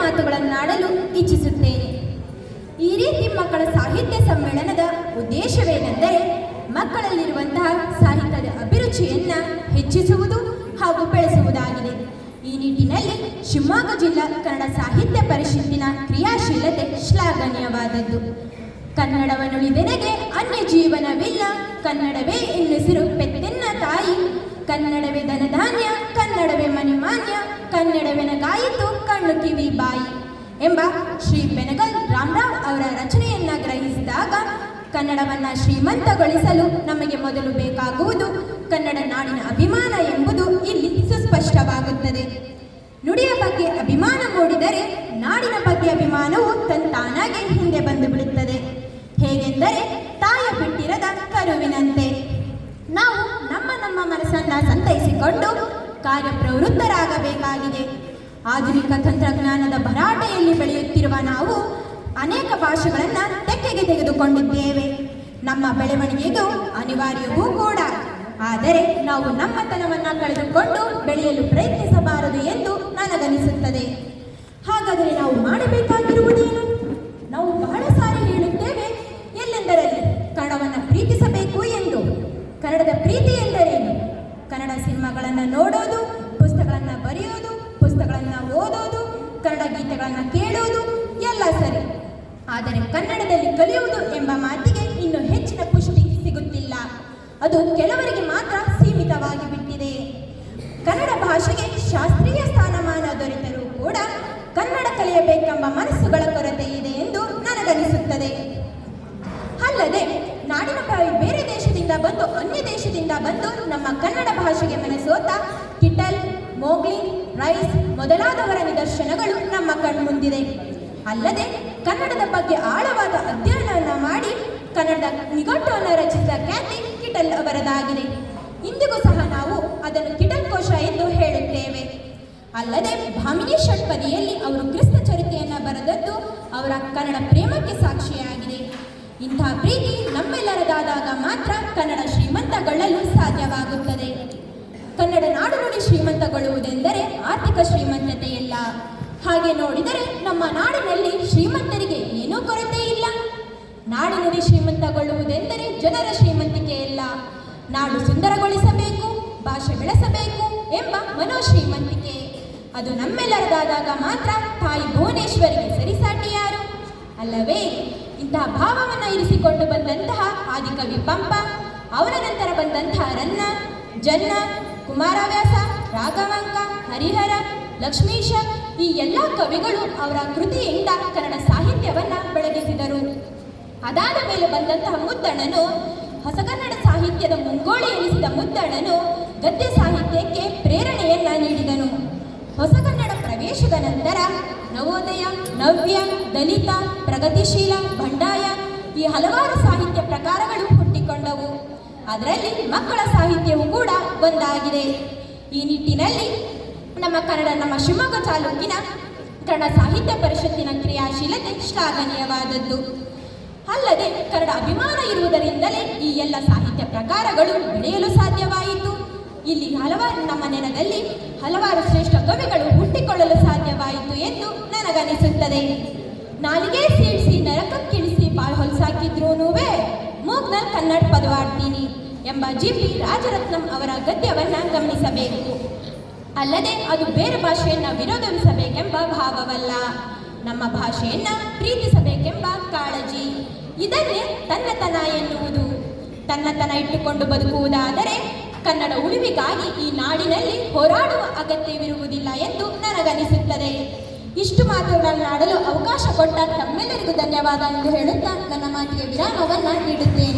ಮಾತುಗಳನ್ನಾಡಲು ಇಚ್ಛಿಸುತ್ತೇನೆ. ಈ ರೀತಿ ಮಕ್ಕಳ ಸಾಹಿತ್ಯ ಸಮ್ಮೇಳನದ ಉದ್ದೇಶವೇನೆಂದರೆ ಮಕ್ಕಳಲ್ಲಿರುವಂತಹ ಸಾಹಿತ್ಯದ ಅಭಿರುಚಿಯನ್ನು ಹೆಚ್ಚಿಸುವುದು ಹಾಗೂ ಬೆಳೆಸುವುದಾಗಿದೆ. ಈ ನಿಟ್ಟಿನಲ್ಲಿ ಶಿವಮೊಗ್ಗ ಜಿಲ್ಲಾ ಕನ್ನಡ ಸಾಹಿತ್ಯ ಪರಿಷತ್ತಿನ ಕ್ರಿಯಾಶೀಲತೆ ಶ್ಲಾಘನೀಯವಾದದ್ದು. ಕನ್ನಡವನ್ನುಳಿದೆನೆಗೆ ಅನ್ಯ ಜೀವನವಿಲ್ಲ, ಕನ್ನಡವೇ ಎನ್ನುಸಿರು ಪೆತ್ತೆನ್ನ ತಾಯಿ, ಕನ್ನಡವೇ ಧನಧಾನ್ಯ, ಕನ್ನಡವೇ ಮನೆಮಾನ್ಯ, ಕನ್ನಡವೆನಗಾಯಿತು ಕಣ್ಣು ಕಿವಿ ಬಾಯಿ ಎಂಬ ಶ್ರೀ ಬೆನಗಲ್ ರಾಮರಾವ್ ಅವರ ರಚನೆಯನ್ನ ಗ್ರಹಿಸಿದಾಗ ಕನ್ನಡವನ್ನು ಶ್ರೀಮಂತಗೊಳಿಸಲು ನಮಗೆ ಮೊದಲು ಬೇಕಾಗುವುದು ಕನ್ನಡ ನಾಡಿನ ಅಭಿಮಾನ ಎಂಬುದು ಇಲ್ಲಿ ಸುಸ್ಪಷ್ಟವಾಗುತ್ತದೆ. ನುಡಿಯ ಬಗ್ಗೆ ಅಭಿಮಾನ ಮೂಡಿದರೆ ನಾಡಿನ ಬಗ್ಗೆ ಅಭಿಮಾನವು ತಂತಾನಾಗೆ ಹಿಂದೆ ಬಂದು ಬಿಡುತ್ತದೆ. ಹೇಗೆಂದರೆ ತಾಯ ಬಿಟ್ಟಿರದ ಕರುವಿನಂತೆ ನಾವು ನಮ್ಮ ಮನಸ್ಸನ್ನು ಸಂತೈಸಿಕೊಂಡು ಕಾರ್ಯಪ್ರವೃತ್ತರಾಗಬೇಕಾಗಿದೆ. ಆಧುನಿಕ ತಂತ್ರಜ್ಞಾನದ ಭರಾಟೆಯಲ್ಲಿ ಬೆಳೆಯುತ್ತಿರುವ ನಾವು ಅನೇಕ ಭಾಷೆಗಳನ್ನು ತೆಕ್ಕೆಗೆ ತೆಗೆದುಕೊಂಡಿದ್ದೇವೆ. ನಮ್ಮ ಬೆಳವಣಿಗೆಗೂ ಅನಿವಾರ್ಯವೂ ಕೂಡ. ಆದರೆ ನಾವು ನಮ್ಮತನವನ್ನು ಕಳೆದುಕೊಂಡು ಬೆಳೆಯಲು ಪ್ರಯತ್ನಿಸಬಾರದು ಎಂದು ನನಗನಿಸುತ್ತದೆ. ಹಾಗಾದರೆ ನಾವು ಮಾಡಬೇಕಾಗಿರುವುದೇನು? ನಾವು ಬಹಳ ಸಾರಿ ಹೇಳುತ್ತೇವೆ, ಎಲ್ಲೆಂದರಲ್ಲಿ ಕನ್ನಡವನ್ನು ಪ್ರೀತಿಸಬೇಕು ಎಂದು. ಕನ್ನಡದ ಪ್ರೀತಿ ಎಂದರೇನು? ಕನ್ನಡ ಸಿನಿಮಾಗಳನ್ನು ನೋಡೋದು, ಪುಸ್ತಕಗಳನ್ನು ಬರೆಯೋದು, ಪುಸ್ತಕಗಳನ್ನು ಓದೋದು, ಕನ್ನಡ ಗೀತೆಗಳನ್ನು ಕೇಳೋದು ಎಲ್ಲ ಸರಿ. ಆದರೆ ಕನ್ನಡದಲ್ಲಿ ಕಲಿಯುವುದು ಎಂಬ ಮಾತಿಗೆ ಇನ್ನೂ ಹೆಚ್ಚಿನ ಪುಷ್ಟಿ ಸಿಗುತ್ತಿಲ್ಲ. ಅದು ಕೆಲವರಿಗೆ ಮಾತ್ರ ಸೀಮಿತವಾಗಿ ಬಿಟ್ಟಿದೆ. ಕನ್ನಡ ಭಾಷೆಗೆ ಶಾಸ್ತ್ರೀಯ ಸ್ಥಾನಮಾನ ದೊರೆತರೂ ಕೂಡ ಕನ್ನಡ ಕಲಿಯಬೇಕೆಂಬ ಮನಸ್ಸುಗಳ ಕೊರತೆ ಇದೆ ಎಂದು ನನಗನಿಸುತ್ತದೆ. ಅಲ್ಲದೆ ನಾಡಿನ ಬೇರೆ ದೇಶದಿಂದ ಬಂದು ಅನ್ಯ ದೇಶದಿಂದ ಬಂದು ನಮ್ಮ ಕನ್ನಡ ಭಾಷೆಗೆ ಮನಸೋತ ಕಿಟಲ್, ಮೋಗ್ಲಿ, ರೈಸ್ ಮೊದಲಾದವರ ನಿದರ್ಶನಗಳು ನಮ್ಮ ಕಣ್ಮುಂದಿದೆ. ಅಲ್ಲದೆ ಕನ್ನಡದ ಬಗ್ಗೆ ಆಳವಾದ ಅಧ್ಯಯನವನ್ನು ಮಾಡಿ ಕನ್ನಡದ ನಿಘಂಟುವನ್ನು ರಚಿಸಿದ ಖ್ಯಾತಿ ಕಿಟಲ್ ಅವರದಾಗಿದೆ. ಇಂದಿಗೂ ಸಹ ನಾವು ಅದನ್ನು ಕಿಟಲ್ ಕೋಶ ಎಂದು ಹೇಳುತ್ತೇವೆ. ಅಲ್ಲದೆ ಭಾಮಿನಿ ಷಟ್ಪದಿಯಲ್ಲಿ ಅವರು ಕ್ರಿಸ್ತ ಚರಿತೆಯನ್ನು ಬರೆದದ್ದು ಅವರ ಕನ್ನಡ ಪ್ರೇಮಕ್ಕೆ ಸಾಕ್ಷಿಯಾಗಿದೆ. ಇಂಥ ಪ್ರೀತಿ ನಮ್ಮೆಲ್ಲರದಾದಾಗ ಮಾತ್ರ ಕನ್ನಡ ಶ್ರೀಮಂತಗೊಳ್ಳಲು ಸಾಧ್ಯವಾಗುತ್ತದೆ. ಕನ್ನಡ ನಾಡು ನುಡಿ ಶ್ರೀಮಂತಗೊಳ್ಳುವುದೆಂದರೆ ಆರ್ಥಿಕ ಶ್ರೀಮಂತತೆಯಲ್ಲ. ಹಾಗೆ ನೋಡಿದರೆ ನಮ್ಮ ನಾಡಿನಲ್ಲಿ ಶ್ರೀಮಂತರಿಗೆ ಏನೂ ಕೊರತೆ ಇಲ್ಲ. ನಾಡು ನುಡಿ ಶ್ರೀಮಂತಗೊಳ್ಳುವುದೆಂದರೆ ಜನರ ಶ್ರೀಮಂತಿಕೆಯಲ್ಲ. ನಾಡು ಸುಂದರಗೊಳಿಸಬೇಕು, ಭಾಷೆ ಬೆಳೆಸಬೇಕು ಎಂಬ ಮನೋಶ್ರೀಮಂತಿಕೆ. ಅದು ನಮ್ಮೆಲ್ಲರದಾದಾಗ ಮಾತ್ರ ತಾಯಿ ಭುವನೇಶ್ವರಿಗೆ ಸರಿಸಾಟಿ ಯಾರು? ಅಲ್ಲವೇ? ಇಂತಹ ಭಾವವನ್ನು ಇರಿಸಿಕೊಂಡು ಬಂದಂತಹ ಆದಿಕವಿ ಪಂಪ, ಅವರ ನಂತರ ಬಂದಂತಹ ರನ್ನ, ಜನ್ನ, ಕುಮಾರವ್ಯಾಸ, ರಾಘವಾಂಕ, ಹರಿಹರ, ಲಕ್ಷ್ಮೀಶ ಈ ಎಲ್ಲ ಕವಿಗಳು ಅವರ ಕೃತಿಯಿಂದ ಕನ್ನಡ ಸಾಹಿತ್ಯವನ್ನು ಬೆಳಗಿಸಿದರು. ಅದಾದ ಮೇಲೆ ಬಂದಂತಹ ಮುದ್ದಣ್ಣನು, ಹೊಸಗನ್ನಡ ಸಾಹಿತ್ಯದ ಮುಂಗೋಳಿ ಎನಿಸಿದ ಮುದ್ದಣ್ಣನು ಗದ್ಯ ಸಾಹಿತ್ಯಕ್ಕೆ ಪ್ರೇರಣೆಯನ್ನ ನೀಡಿದನು. ಹೊಸಗನ್ನಡ ಪ್ರವೇಶದ ನಂತರ ನವೋದಯ, ನವ್ಯ, ದಲಿತ, ಪ್ರಗತಿಶೀಲ, ಬಂಡಾಯ ಈ ಹಲವಾರು ಸಾಹಿತ್ಯ ಪ್ರಕಾರಗಳು ಹುಟ್ಟಿಕೊಂಡವು. ಅದರಲ್ಲಿ ಮಕ್ಕಳ ಸಾಹಿತ್ಯವೂ ಕೂಡ ಒಂದಾಗಿದೆ. ಈ ನಿಟ್ಟಿನಲ್ಲಿ ನಮ್ಮ ಶಿವಮೊಗ್ಗ ತಾಲೂಕಿನ ಕನ್ನಡ ಸಾಹಿತ್ಯ ಪರಿಷತ್ತಿನ ಕ್ರಿಯಾಶೀಲತೆ ಶ್ಲಾಘನೀಯವಾದದ್ದು. ಅಲ್ಲದೆ ಕನ್ನಡ ಅಭಿಮಾನ ಇರುವುದರಿಂದಲೇ ಈ ಎಲ್ಲ ಸಾಹಿತ್ಯ ಪ್ರಕಾರಗಳು ಬೆಳೆಯಲು ಸಾಧ್ಯವಾಯಿತು. ಇಲ್ಲಿ ನಮ್ಮ ನೆಲದಲ್ಲಿ ಹಲವಾರು ಶ್ರೇಷ್ಠ ಕವಿಗಳು ಹುಟ್ಟಿಕೊಳ್ಳಲು ಸಾಧ್ಯವಾಯಿತು ಎಂದು ನನಗನಿಸುತ್ತದೆ. ನಾಲಿಗೆ ಸೀಳಿಸಿ ನರಕಕ್ಕಿಳಿಸಿ ಬಾಳ್ ಹೊಲಸಾಕಿದ್ರೂನುವೆ ಮೂಗ್ನಲ್ಲಿ ಕನ್ನಡ ಪದವಾಡ್ತೀನಿ ಎಂಬ ಜಿ.ಪಿ. ರಾಜರತ್ನಂ ಅವರ ಗದ್ಯವನ್ನು ಗಮನಿಸಬೇಕು. ಅಲ್ಲದೆ ಅದು ಬೇರೆ ಭಾಷೆಯನ್ನು ವಿರೋಧಿಸಬೇಕೆಂಬ ಭಾವವಲ್ಲ, ನಮ್ಮ ಭಾಷೆಯನ್ನು ಪ್ರೀತಿಸಬೇಕೆಂಬ ಕಾಳಜಿ. ಇದನ್ನೇ ತನ್ನತನ ಎನ್ನುವುದು. ತನ್ನತನ ಇಟ್ಟುಕೊಂಡು ಬದುಕುವುದಾದರೆ ಕನ್ನಡ ಉಳಿವಿಗಾಗಿ ಈ ನಾಡಿನಲ್ಲಿ ಹೋರಾಡುವ ಅಗತ್ಯವಿರುವುದಿಲ್ಲ ಎಂದು ನನಗನಿಸುತ್ತದೆ. ಇಷ್ಟು ಮಾತುಗಳನ್ನಾಡಲು ಅವಕಾಶ ಕೊಟ್ಟ ತಮ್ಮೆಲ್ಲರಿಗೂ ಧನ್ಯವಾದ ಎಂದು ಹೇಳುತ್ತಾ ನನ್ನ ಮಾತಿಗೆ ವಿರಾಮವನ್ನು ನೀಡುತ್ತೇನೆ.